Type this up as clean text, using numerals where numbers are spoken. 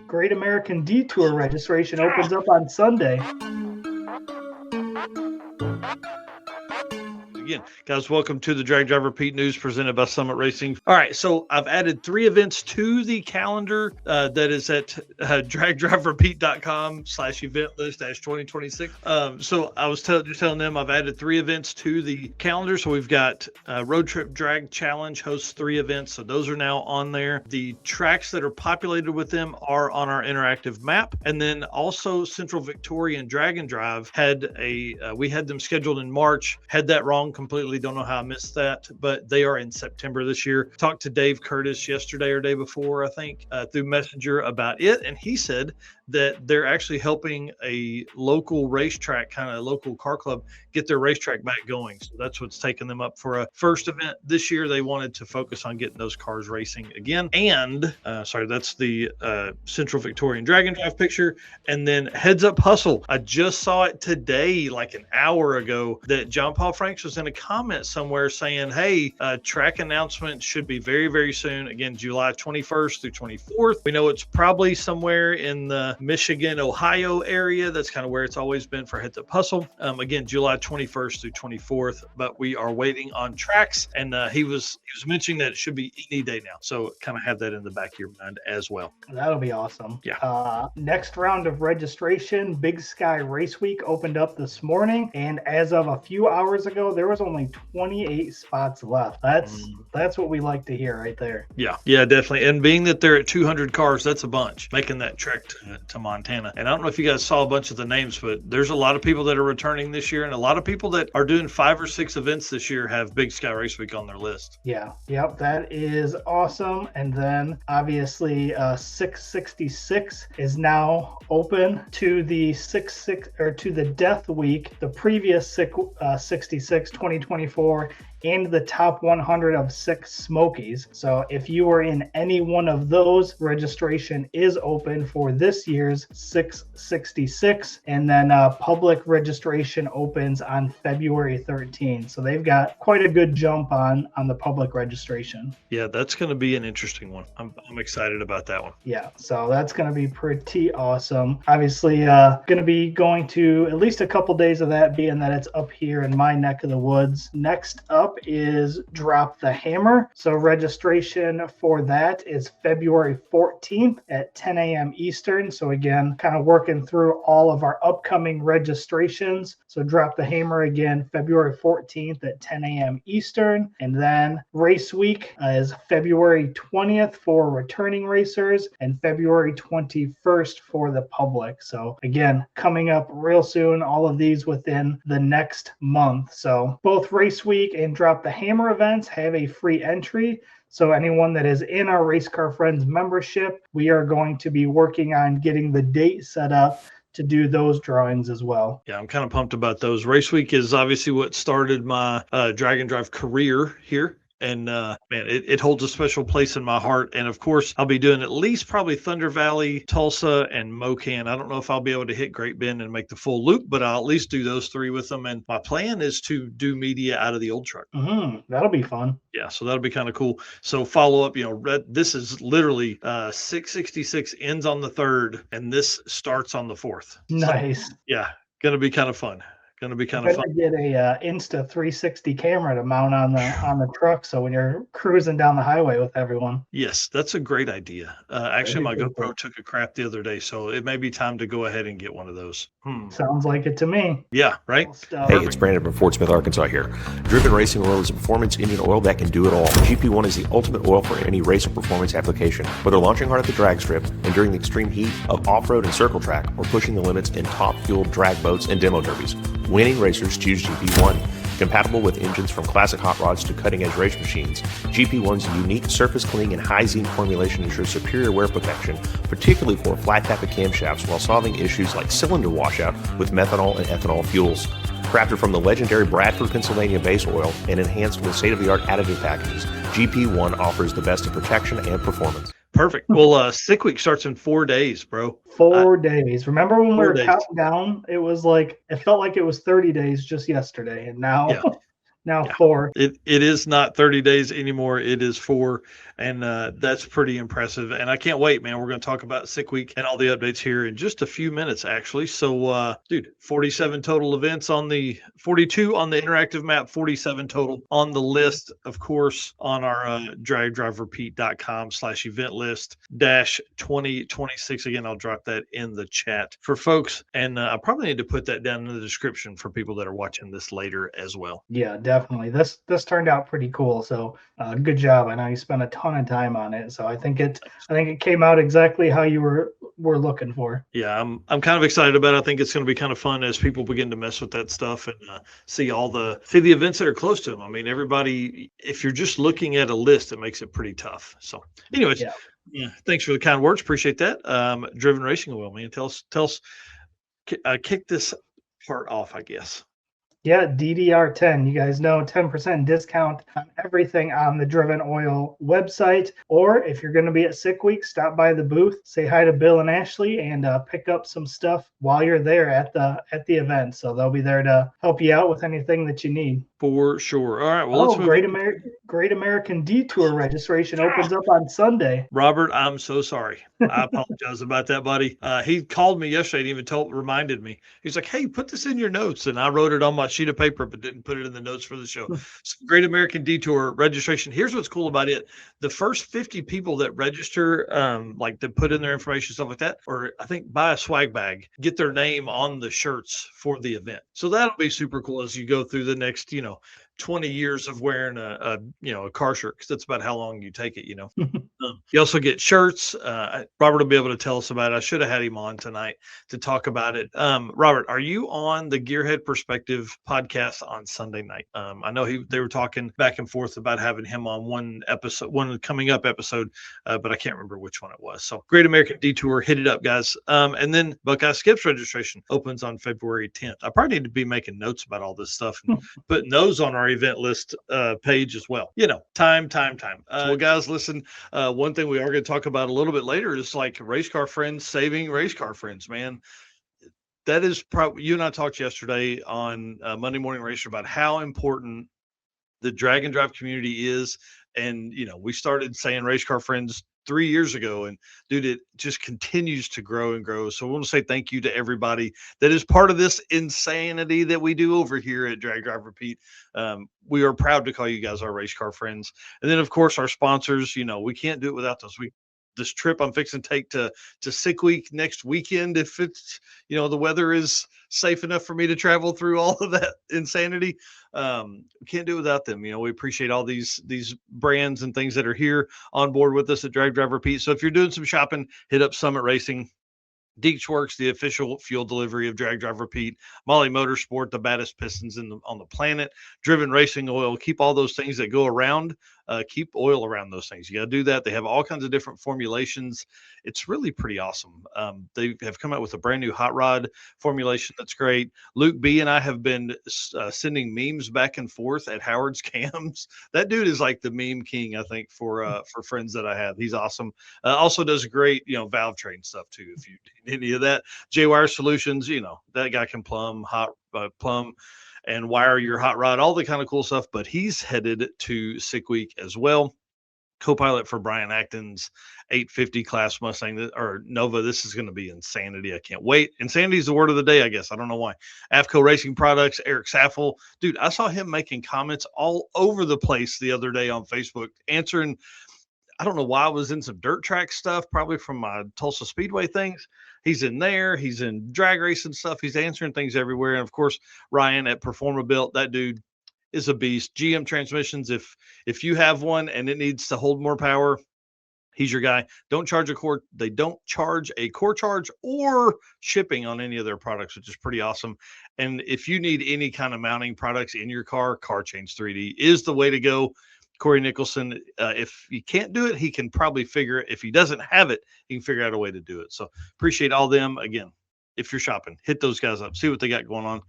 Great American Detour registration opens up on Sunday. Again, guys, welcome to the Drag Drive Repeat News presented by Summit Racing. All right, so I've added 3 events to the calendar that is at dragdriverepeat.com/event list -2026. So I was just telling them I've added 3 events to the calendar. So we've got Road Trip Drag Challenge hosts 3 events. So those are now on there. The tracks that are populated with them are on our interactive map. And then also Central Victoria and Drag and Drive had we had them scheduled in March, had that wrong completely. Don't know how I missed that, but they are in September this year. Talked to Dave Curtis yesterday or day before, I think, through Messenger about it. And he said that they're actually helping a local racetrack, kind of local car club, get their racetrack back going. So that's what's taking them up for a first event this year. They wanted to focus on getting those cars racing again. And that's the Central Victorian Dragon Drive picture. And then Heads Up Hustle. I just saw it today, like an hour ago, that John Paul Franks was in a comment somewhere saying, hey, track announcement should be very, very soon. Again, July 21st through 24th. We know it's probably somewhere in the Michigan, Ohio area. That's kind of where it's always been for Heads Up Hustle. Again, July 21st through 24th, but we are waiting on tracks. And he was mentioning that it should be any day now. So kind of have that in the back of your mind as well. That'll be awesome. Yeah. Next round of registration, Big Sky Race Week opened up this morning. And as of a few hours ago, there was only 28 spots left. That's what we like to hear right there. Yeah, definitely. And being that they're at 200 cars, that's a bunch, making that trek to Montana. And I don't know if you guys saw a bunch of the names, but there's a lot of people that are returning this year, and a lot of people that are doing 5 or 6 events this year have Big Sky Race Week on their list. Yeah, yep, that is awesome. And then obviously 666 is now open to the to the Death Week, the previous 66 2024, and the top 100 of 6 Smokies. So if you were in any one of those, registration is open for this year's 666, and then public registration opens on February 13th. So they've got quite a good jump on the public registration. Yeah, that's going to be an interesting one. I'm excited about that one. Yeah, so that's going to be pretty awesome. Obviously, going to be going to at least a couple days of that, being that it's up here in my neck of the woods. Next up is Drop the Hammer. So registration for that is February 14th at 10 a.m. Eastern. So again, kind of working through all of our upcoming registrations. So Drop the Hammer again, February 14th at 10 a.m. Eastern. And then Race Week is February 20th for returning racers and February 21st for the public. So again, coming up real soon, all of these within the next month. So both Race Week and Drop the Hammer events have a free entry. So anyone that is in our Race Car Friends membership, we are going to be working on getting the date set up to do those drawings as well. Yeah, I'm kind of pumped about those. Race Week is obviously what started my Drag and Drive career here. And man, it holds a special place in my heart. And of course, I'll be doing at least probably Thunder Valley, Tulsa, and Mocan. I don't know if I'll be able to hit Great Bend and make the full loop, but I'll at least do those 3 with them. And my plan is to do media out of the old truck. That'll be fun. Yeah, so that'll be kind of cool. So follow up, this is literally 666 ends on the 3rd, and this starts on the 4th. Nice. So, yeah, going to be kind of fun. Going to be kind of fun. Get a Insta360 camera to mount on the truck, so when you're cruising down the highway with everyone. Yes, that's a great idea. Actually, my GoPro took a crap the other day, so it may be time to go ahead and get one of those. Sounds like it to me. Yeah, right? Hey, it's Brandon from Fort Smith, Arkansas here. Driven Racing Oil is a performance engine oil that can do it all. GP1 is the ultimate oil for any race or performance application. Whether launching hard at the drag strip, enduring the extreme heat of off-road and circle track, or pushing the limits in top-fueled drag boats and demo derbies, winning racers choose GP1. Compatible with engines from classic hot rods to cutting-edge race machines, GP1's unique surface cleaning and high zinc formulation ensures superior wear protection, particularly for flat tappet camshafts, while solving issues like cylinder washout with methanol and ethanol fuels. Crafted from the legendary Bradford, Pennsylvania base oil and enhanced with state-of-the-art additive packages, GP1 offers the best in protection and performance. Perfect. Well, Sick Week starts in 4 days, bro. 4 days. Remember when we were counting down? It felt like it was 30 days just yesterday, and now now Yeah. 4. It is not 30 days anymore. It is 4, and that's pretty impressive. And I can't wait, man. We're going to talk about Sick Week and all the updates here in just a few minutes, actually. So, dude, 47 total events on the 42 on the interactive map, 47 total on the list, of course, on our dragdriverepeat.com/event list -2026. Again, I'll drop that in the chat for folks, and I probably need to put that down in the description for people that are watching this later as well. Yeah, definitely. This turned out pretty cool. So good job. I know you spent a ton of time on it. So I think it came out exactly how you were looking for. Yeah, I'm kind of excited about it. I think it's going to be kind of fun as people begin to mess with that stuff and see the events that are close to them. I mean, everybody, if you're just looking at a list, it makes it pretty tough. So, anyways, Yeah. yeah, thanks for the kind words. Appreciate that. Driven Racing Oil, man. Tell us, kick this part off, I guess. Yeah, DDR10. You guys know 10% discount on everything on the Driven Oil website. Or if you're going to be at Sick Week, stop by the booth, say hi to Bill and Ashley, and pick up some stuff while you're there at the event. So they'll be there to help you out with anything that you need. For sure. All right. Well, let's move on. Great American Detour registration opens up on Sunday. Robert, I'm so sorry. I apologize about that, buddy. He called me yesterday and even reminded me. He's like, "Hey, put this in your notes," and I wrote it on my sheet of paper, but didn't put it in the notes for the show. So, Great American Detour registration. Here's what's cool about it: the first 50 people that register, like to put in their information, stuff like that, or I think buy a swag bag, get their name on the shirts for the event. So that'll be super cool as you go through the next, 20 years of wearing a car shirt, because that's about how long you take it. You also get shirts. Robert will be able to tell us about it. I should have had him on tonight to talk about it. Robert, are you on the Gearhead Perspective podcast on Sunday night? I know they were talking back and forth about having him on one coming up episode, but I can't remember which one it was. So Great American Detour, hit it up, guys. And then Buckeye Skips registration opens on February 10th. I probably need to be making notes about all this stuff and putting those on our event list page as well. Time. Well, guys, listen, one thing we are going to talk about a little bit later is like race car friends saving race car friends, man. That is probably, you and I talked yesterday on Monday Morning Racer about how important the drag and drive community is. And, we started saying race car friends 3 years ago, and dude, it just continues to grow and grow. So we want to say thank you to everybody that is part of this insanity that we do over here at Drag Drive Repeat. We are proud to call you guys our race car friends. And then of course our sponsors, we can't do it without those. This trip I'm fixing to take to Sick Week next weekend, if it's, the weather is safe enough for me to travel through all of that insanity. We can't do it without them. We appreciate all these brands and things that are here on board with us at Drag Drive Repeat. So if you're doing some shopping, hit up Summit Racing, Deeks Works, the official fuel delivery of Drag Drive Repeat, Molly Motorsport, the baddest pistons on the planet, Driven Racing Oil. Keep all those things that go around. Keep oil around those things. You got to do that. They have all kinds of different formulations. It's really pretty awesome. They have come out with a brand new hot rod formulation that's great. Luke B and I have been sending memes back and forth at Howard's Cams. That dude is like the meme king, I think, for friends that I have. He's awesome. Also does great, valve train stuff too. If you need any of that, J-Wire Solutions, that guy can plumb and wire your hot rod, all the kind of cool stuff. But he's headed to Sick Week as well. Co-pilot for Brian Acton's 850 class Mustang or Nova. This is going to be insanity. I can't wait. Insanity is the word of the day, I guess. I don't know why. AFCO Racing Products, Eric Saffel. Dude, I saw him making comments all over the place the other day on Facebook, answering. I don't know why I was in some dirt track stuff, probably from my Tulsa Speedway things. He's in there. He's in drag racing stuff. He's answering things everywhere. And of course, Ryan at Performabuilt, that dude is a beast. GM transmissions. If you have one and it needs to hold more power, he's your guy. They don't charge a core charge or shipping on any of their products, which is pretty awesome. And if you need any kind of mounting products in your car, Car Change 3D is the way to go. Corey Nicholson, if he can't do it, he can probably figure it. If he doesn't have it, he can figure out a way to do it. So appreciate all them. Again, if you're shopping, hit those guys up, see what they got going on.